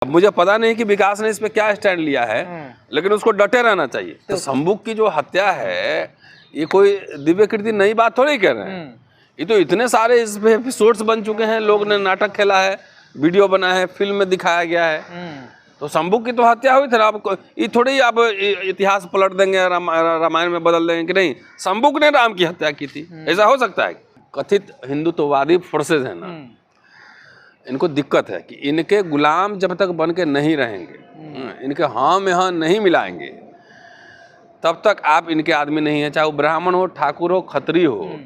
अब मुझे पता नहीं कि विकास ने इस पे क्या स्टैंड लिया है, लेकिन उसको डटे रहना चाहिए। तो संबुक की जो हत्या है ये कोई दिव्यकृति नई बात थोड़ी कर रहे हैं, ये तो इतने सारे इस पे एपिसोड्स बन चुके हैं, लोग ने नाटक खेला है, वीडियो बना है, फिल्म में दिखाया गया है। तो संबुक की तो हत्या हुई थी ना, आप ये थोड़ी आप इतिहास पलट देंगे, रामायण में बदल देंगे कि नहीं संबुक ने राम की हत्या की थी, ऐसा हो सकता है? कथित हिंदुत्ववादी फोर्सेज है ना, इनको दिक्कत है कि इनके गुलाम जब तक बन के नहीं रहेंगे, इनके हाँ में हाँ नहीं मिलाएंगे, तब तक आप इनके आदमी नहीं है। चाहे वो ब्राह्मण हो, ठाकुर हो, खत्री हो,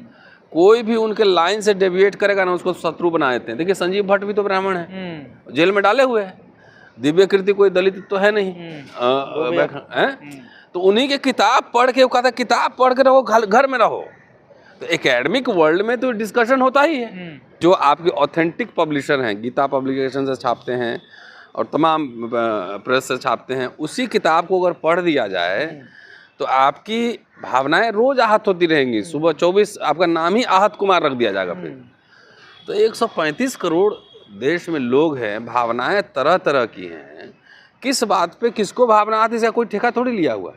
कोई भी उनके लाइन से डेविएट करेगा ना, उसको शत्रु बना देते हैं। देखिए संजीव भट्ट भी तो ब्राह्मण है, जेल में डाले हुए हैं। दिव्यकृति कोई दलित तो है नहीं है? तो उन्हीं के किताब पढ़ के वो कहता है किताब पढ़ के रहो, घर में रहो। तो एकेडमिक वर्ल्ड में तो डिस्कशन होता ही है। जो आपके ऑथेंटिक पब्लिशर हैं, गीता पब्लिकेशन से छापते हैं और तमाम प्रेस से छापते हैं, उसी किताब को अगर पढ़ दिया जाए तो आपकी भावनाएं रोज आहत होती रहेंगी। सुबह 24 आपका नाम ही आहत कुमार रख दिया जाएगा फिर। तो 135 करोड़ देश में लोग हैं, भावनाएं तरह तरह की हैं। किस बात पे किसको भावना आती है, कोई ठेका थोड़ी लिया हुआ।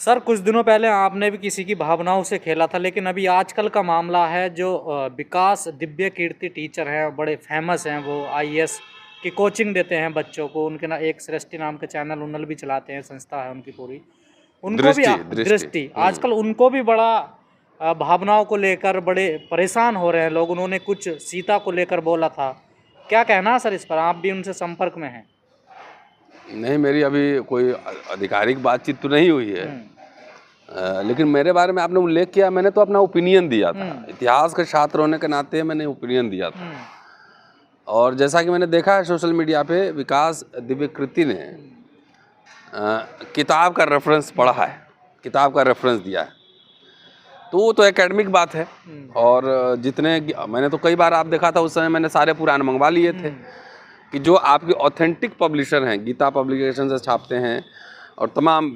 सर कुछ दिनों पहले आपने भी किसी की भावनाओं से खेला था, लेकिन अभी आजकल का मामला है जो विकास दिव्य कीर्ति टीचर हैं, बड़े फेमस हैं, वो आईएएस की कोचिंग देते हैं बच्चों को। उनके ना एक सृष्टि नाम के चैनल उन्नल भी चलाते हैं, संस्था है उनकी पूरी, उनको भी दृष्टि आजकल उनको भी बड़ा भावनाओं को लेकर बड़े परेशान हो रहे हैं लोग। उन्होंने कुछ सीता को लेकर बोला था, क्या कहना सर इस पर? आप भी उनसे संपर्क में हैं? नहीं, मेरी अभी कोई आधिकारिक बातचीत तो नहीं हुई है, लेकिन मेरे बारे में आपने उल्लेख किया, मैंने तो अपना ओपिनियन दिया था। इतिहास के छात्र होने के नाते मैंने ओपिनियन दिया था। और जैसा कि मैंने देखा है सोशल मीडिया पे, विकास दिव्यकृति ने किताब का रेफरेंस पढ़ा है, किताब का रेफरेंस दिया है, तो वो तो एकेडमिक बात है। और जितने मैंने तो कई बार आप देखा था, उस समय मैंने सारे पुराने मंगवा लिए थे कि जो आपके ऑथेंटिक पब्लिशर हैं, गीता पब्लिकेशन से छापते हैं और तमाम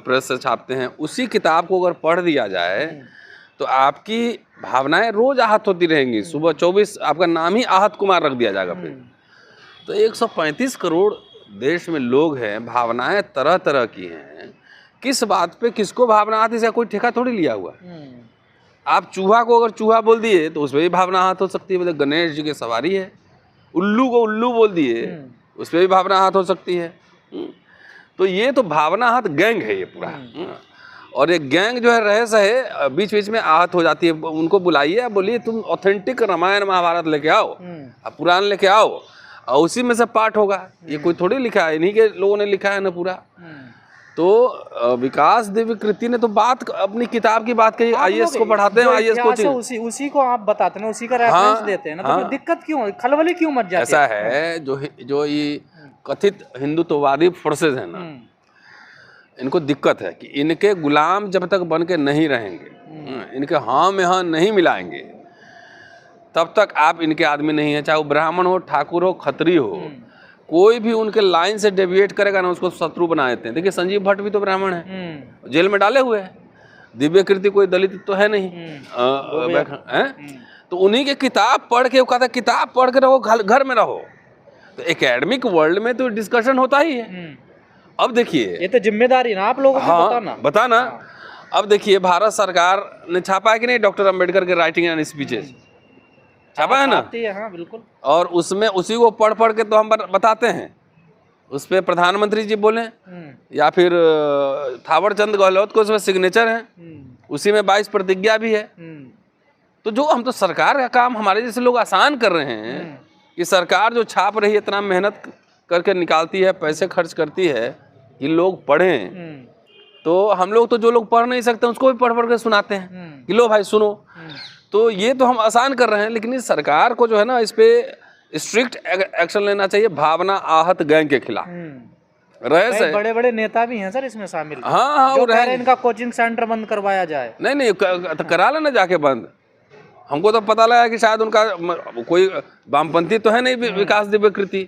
प्रेस से छापते हैं, उसी किताब को अगर पढ़ दिया जाए तो आपकी भावनाएं रोज आहत होती रहेंगी। सुबह 24 आपका नाम ही आहत कुमार रख दिया जाएगा फिर। तो 135 करोड़ देश में लोग हैं, भावनाएं तरह तरह की हैं। किस बात पे किसको भावना आती है, कोई ठेका थोड़ी लिया हुआ। आप चूहा को अगर चूहा बोल दिए तो उसमें भी भावना आहत हो सकती है। मतलब गणेश जी की सवारी है, उल्लू को उल्लू बोल दिए उस पर भी भावना आहत हो सकती है। तो ये तो भावना आहत गैंग है ये पूरा। और ये गैंग जो है रहस्य है, बीच बीच में आहत हो जाती है। उनको बुलाइए, बोलिए तुम ऑथेंटिक रामायण महाभारत लेके आओ, पुराण लेके आओ, और उसी में से पाठ होगा। ये कोई थोड़ी लिखा है, इन्हीं के लोगों ने लिखा है ना पूरा। तो विकास दिव्यकृति ने तो बात अपनी किताब की बात कही, आईएएस को पढ़ाते हैं, आईएएस कोचिंग उसी को आप बताते हैं, उसी का रेफरेंस देते हैं ना, तो दिक्कत क्यों, खलबली क्यों मच जाती है? ऐसा है, जो ये कथित हिंदुत्ववादी फोर्सेज है ना, इनको दिक्कत है कि इनके गुलाम जब तक बन के नहीं रहेंगे, इनके हाँ में हाँ नहीं मिलाएंगे, तब तक आप इनके आदमी नहीं है। चाहे वो ब्राह्मण हो, ठाकुर हो, खत्री हो, कोई भी उनके लाइन से डेविएट करेगा ना, उसको शत्रु बना देते हैं। देखिए संजीव भट्ट भी तो ब्राह्मण है, जेल में डाले हुए हैं। दिव्यकृति कोई दलित तो है नहीं है? तो उन्हीं के किताब पढ़ के वो कहता है किताब पढ़ के रहो, घर में रहो। तो एकेडमिक वर्ल्ड में तो डिस्कशन होता ही है। अब देखिए, ये तो जिम्मेदारी ना आप लोगों की, बताना। अब देखिए, भारत सरकार ने छापा है कि नहीं डॉक्टर अंबेडकर के राइटिंग एंड स्पीचेस, छापा है ना? हाँ बिल्कुल। और उसमें उसी को पढ़ पढ़ के तो हम बताते हैं। उस पर प्रधानमंत्री जी बोले या फिर थावर चंद गहलोत को उसमें सिग्नेचर है, उसी में 22 प्रतिज्ञा भी है। तो जो हम तो सरकार का काम हमारे जैसे लोग आसान कर रहे हैं कि सरकार जो छाप रही है, इतना मेहनत करके निकालती है, पैसे खर्च करती है कि लोग पढ़ें, तो हम लोग तो जो लोग पढ़ नहीं सकते उसको भी पढ़ पढ़ के सुनाते हैं कि लो भाई सुनो। तो ये तो हम आसान कर रहे हैं, लेकिन इस सरकार को जो है ना, इस पे स्ट्रिक्ट एक्शन लेना चाहिए भावना आहत गैंग के खिलाफ। बड़े बड़े नेता भी हैं सर इसमें शामिल। हाँ, जो कह रहे हैं इनका कोचिंग सेंटर बंद करवाया जाए। नहीं, करा लेना जाके बंद। हमको तो पता लगा कि शायद उनका कोई वामपंथी तो है नहीं विकास दिव्यकीर्ति,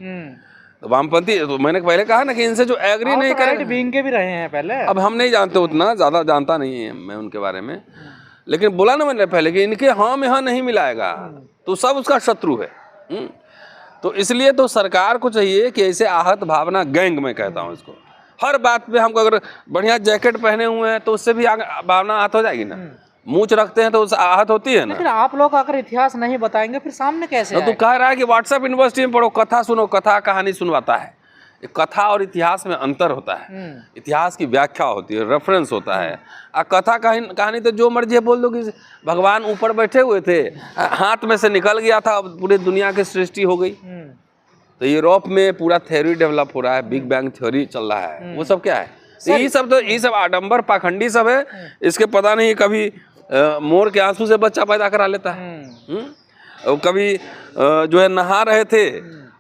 तो वामपंथी तो मैंने पहले कहा ना कि इनसे जो एग्री नहीं करे, विंग के भी रहे हैं पहले। अब हम नहीं जानते, उतना ज़्यादा जानता नहीं है मैं उनके बारे में, लेकिन बोला ना मैंने पहले कि इनके हाँ में हाँ नहीं मिलाएगा तो सब उसका शत्रु है। तो इसलिए तो सरकार को चाहिए कि ऐसे आहत भावना गैंग में कहता हूँ इसको, हर बात पे हमको अगर बढ़िया जैकेट पहने हुए हैं तो उससे भी भावना आहत हो जाएगी ना, मूंछ रखते हैं तो उससे आहत होती है ना। लेकिन आप लोग अगर इतिहास नहीं बताएंगे फिर सामने कैसे आएगा? तो कह रहा है कि व्हाट्सएप यूनिवर्सिटी में पढ़ो, कथा सुनो, कथा कहानी सुनवाता है। कथा और इतिहास में अंतर होता है, इतिहास की व्याख्या होती है, रेफरेंस होता है। कथा कहानी तो जो मर्जी बोल दो कि भगवान ऊपर बैठे हुए थे, हाथ में से निकल गया था, अब पूरी दुनिया की सृष्टि हो गई। तो यूरोप में पूरा थ्योरी डेवलप हो रहा है, बिग बैंग थ्योरी चल रहा है, वो सब क्या है? ये सब आडंबर पाखंडी सब है। इसके पता नहीं कभी मोर के आंसू से बच्चा पैदा करा लेता है, और कभी जो है नहा रहे थे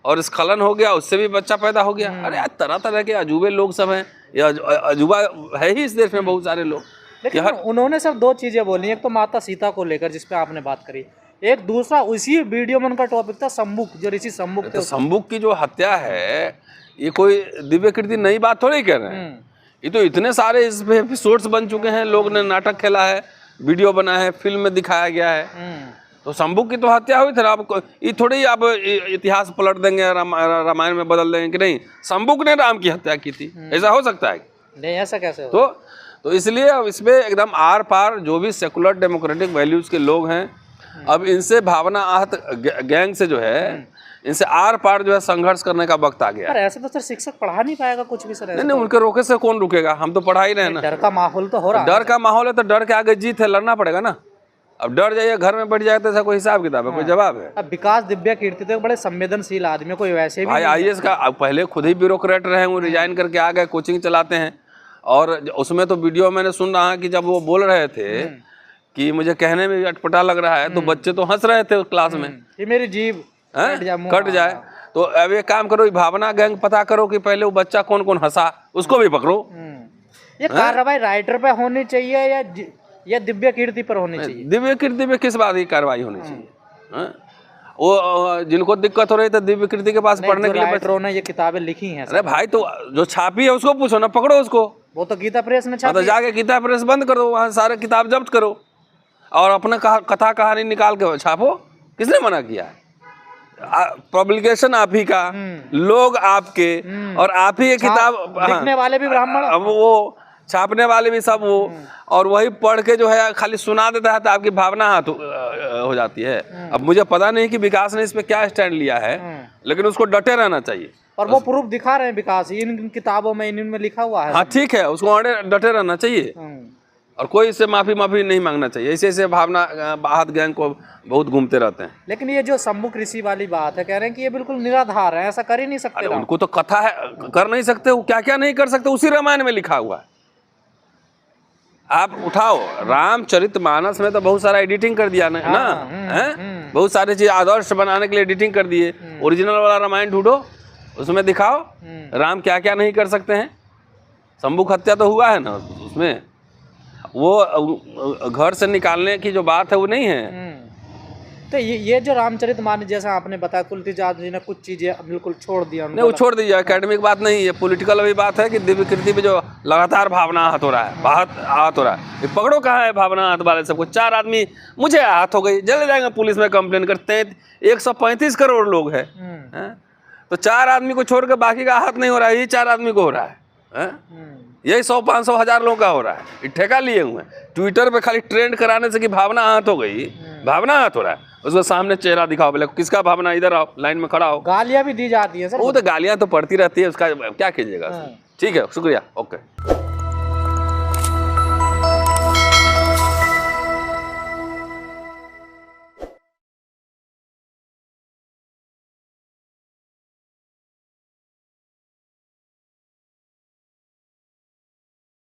और स्खलन हो गया, उससे भी बच्चा पैदा हो गया। अरे यार तरह तरह के अजूबे लोग सब हैं, या अजूबा है ही इस देश में बहुत सारे लोग। लेकिन उन्होंने सिर्फ दो चीजें बोली, एक तो माता सीता को लेकर जिसपे आपने बात करी, एक दूसरा उसी वीडियो में उनका टॉपिक था शंभुक, जो ऋषि शंभुक थे। तो शंभुक की जो हत्या है ये कोई दिव्यकीर्ति नई बात थोड़ी कर रहे हैं, ये तो इतने सारे इस पे एपिसोड्स बन चुके हैं, लोग ने नाटक खेला है, वीडियो बना है, फिल्म में दिखाया गया है। तो शंभुक की तो हत्या हुई थी ना, आप ये थोड़ी ही आप इतिहास पलट देंगे, रामायण में बदल देंगे कि नहीं शंभुक ने राम की हत्या की थी, ऐसा हो सकता है? नहीं, ऐसा कैसे हो? तो इसलिए अब इसमें एकदम आर पार जो भी सेकुलर डेमोक्रेटिक वैल्यूज के लोग हैं, अब इनसे भावना आहत गैंग से जो है, इनसे आर पार जो है संघर्ष करने का वक्त आ गया। पर ऐसे तो सर शिक्षक पढ़ा नहीं पाएगा कुछ भी सर। नहीं, उनके रोके से कौन रुकेगा? हम तो पढ़ा ही रहे ना। डर का माहौल तो हो रहा है। डर का माहौल है तो डर के आगे जीत है, लड़ना पड़ेगा ना। अब डर जाइए, घर में बैठ जाए तो ऐसा कोई हिसाब किताब है? कोई जवाब है? अब विकास दिव्यकीर्ति तो बड़े संवेदनशील आदमी, कोई वैसे भी भाई IAS का पहले खुद ही ब्यूरोक्रेट रहे, वो रिजाइन करके आ गए, कोचिंग चलाते हैं। और उसमें तो वीडियो मैंने सुन रहा कि जब वो बोल रहे थे कि मुझे कहने में अटपटा लग रहा है, तो बच्चे तो हंस रहे थे क्लास में कि मेरी जीभ कट जाए। तो अब एक काम करो, भावना गैंग पता करो कि पहले वो बच्चा कौन कौन हंसा, उसको भी पकड़ो। ये कार्रवाई राइटर पे होनी चाहिए या दिव्यकीर्ति पर होनी चाहिए? दिव्यकीर्ति में किस बात की कार्रवाई होनी चाहिए? वो जिनको दिक्कत हो रही है दिव्यकीर्ति के पास पढ़ने के लिए राइटरों ने ये किताबें लिखी हैं। अरे भाई, तो जो छापी है उसको पूछो ना, पकड़ो उसको। वो तो गीता प्रेस ने छापी। तो जाके गीता प्रेस बंद कर दो, वहाँ सारे किताब जब्त करो और अपना कथा कहानी निकाल के छापो। किसने मना किया है? पब्लिकेशन आप ही का, लोग आपके, और आप ही ये किताब लिखने वाले भी ब्राह्मण, अब वो छापने वाले भी सब वो, और वही पढ़ के जो है खाली सुना देता है तो आपकी भावना हाथ हो जाती है। अब मुझे पता नहीं कि विकास ने इस पे क्या स्टैंड लिया है, लेकिन उसको डटे रहना चाहिए। और वो प्रूफ दिखा रहे हैं विकास, इन किताबों में इनमें लिखा हुआ है। हाँ ठीक है, उसको डटे रहना चाहिए और कोई इससे माफी नहीं मांगना चाहिए। ऐसे भावना आहत गैंग को बहुत घूमते रहते हैं। लेकिन ये जो शंभुक ऋषि वाली बात है, कह रहे हैं कि ये बिल्कुल निराधार है, ऐसा कर ही नहीं सकते। उनको तो कथा है, कर नहीं सकते, वो क्या क्या नहीं कर सकते उसी रामायण में लिखा हुआ है। आप उठाओ, रामचरितमानस में तो बहुत सारा एडिटिंग कर दिया ना, बहुत सारी चीज आदर्श बनाने के लिए एडिटिंग कर दिए। ओरिजिनल वाला रामायण ढूंढो, उसमें दिखाओ राम क्या क्या नहीं कर सकते हैं। शंभुक हत्या तो हुआ है ना उसमें, वो घर से निकालने की जो बात है वो नहीं है। तो ये जो रामचरितमानस जैसा आपने बताया, तुलसीदास जी ने कुछ चीजें बिल्कुल छोड़ दिया। नहीं, वो छोड़ दीजिए, एकेडमिक बात नहीं है, पॉलिटिकल अभी बात है कि दिव्यकीर्ति पे जो लगातार भावना आहत हो रहा है, आहत हो रहा है। ये पकड़ो कहाँ है भावना आहत वाले सबको? 4 आदमी मुझे आहत हो गई, जल्द जाएंगे पुलिस में कंप्लेन करते हैं। 135 करोड़ लोग हैं, तो 4 आदमी को छोड़ के बाकी का आहत नहीं हो रहा है, यही 4 आदमी को हो रहा है। यही 100, 500, 1000 लोगों का हो रहा है। ठेका लिए हुए हैं ट्विटर पे खाली ट्रेंड कराने से कि भावना आहत हो गई, भावना आहत हो रहा है। उसको सामने चेहरा दिखाओ, बोले किसका भावना, इधर आओ, लाइन में खड़ा हो। गालियां भी दी जाती है सर। वो तो गालियां तो पड़ती रहती है, उसका क्या कीजिएगा। ठीक है, शुक्रिया, ओके।